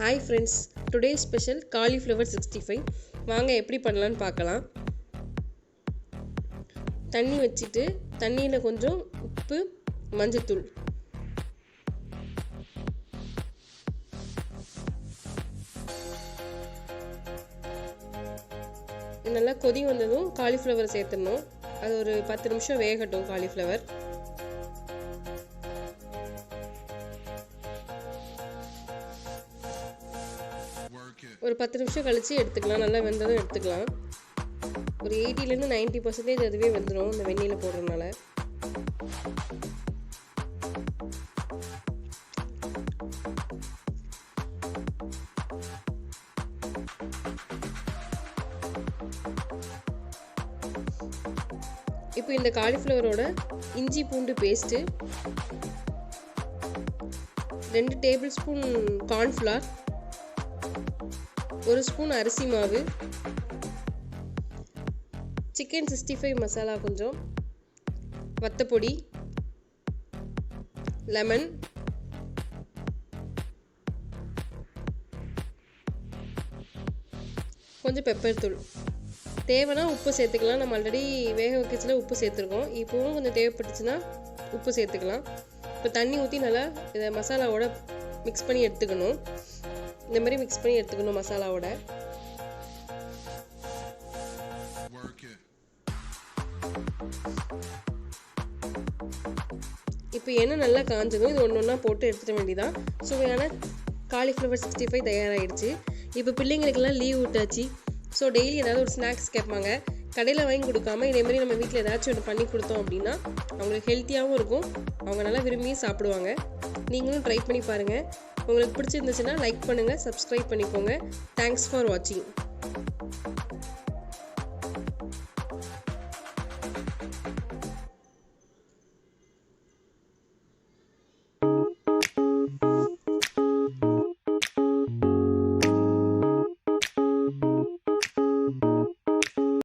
Hi friends, today's special cauliflower 65 வாங்க எப்படி பண்ணலாம்னு பார்க்கலாம். தண்ணி வச்சிட்டு தண்ணியில கொஞ்சம் உப்பு, மஞ்சள்தூள் நல்லா கொதி வந்ததும் காலிஃப்ளவர் சேர்த்துடணும். அது ஒரு 10 நிமிஷம் வேகட்டும். காலிஃப்ளவர் ஒரு 10 நிமிஷம் கழிச்சு எடுத்துக்கலாம். நல்லா வெந்ததும் எடுத்துக்கலாம். ஒரு 80 to 90% அதுவே வெந்துடும் இந்த வெந்நீரில் போடுறதுனால. இப்போ இந்த காலிஃப்ளவரோட இஞ்சி பூண்டு paste, 2 table spoon cornflour, 1 spoon அரிசி மாவு, சிக்கன் 65 மசாலா கொஞ்சம், வத்தப்பொடி, லெமன், கொஞ்சம் பெப்பர் தூள், தேவைன்னா உப்பு சேர்த்துக்கலாம். நம்ம ஆல்ரெடி வேக வைக்கச்சில உப்பு சேர்த்துருக்கோம். இப்போவும் கொஞ்சம் தேவைப்பட்டுச்சுன்னா உப்பு சேர்த்துக்கலாம். இப்போ தண்ணி ஊற்றி நல்லா இதை மசாலாவோட மிக்ஸ் பண்ணி எடுத்துக்கணும். இந்த மாதிரி மிக்ஸ் பண்ணி எடுத்துக்கணும் மசாலாவோட. இப்போ எண்ணெய் நல்லா காஞ்சதும் இது ஒன்று ஒன்றா போட்டு எடுத்துட வேண்டியதான். சுவையான காலிஃப்ளவர் 65 தயாராகிடுச்சு. இப்போ பிள்ளைங்களுக்கெல்லாம் லீவ் விட்டாச்சு. ஸோ டெய்லி ஏதாவது ஒரு ஸ்நாக்ஸ் கேட்பாங்க. கடையில் வாங்கி கொடுக்காம இதேமாதிரி நம்ம வீட்டில் ஏதாச்சும் ஒன்று பண்ணி கொடுத்தோம் அப்படின்னா அவங்களுக்கு ஹெல்த்தியாகவும் இருக்கும். அவங்க நல்லா விரும்பி சாப்பிடுவாங்க. நீங்களும் ட்ரை பண்ணி பாருங்கள். உங்களுக்கு பிடிச்சிருந்துச்சுன்னா லைக் பண்ணுங்கள், சப்ஸ்கிரைப் பண்ணிக்கோங்க. தேங்க்ஸ் ஃபார் வாட்சிங்.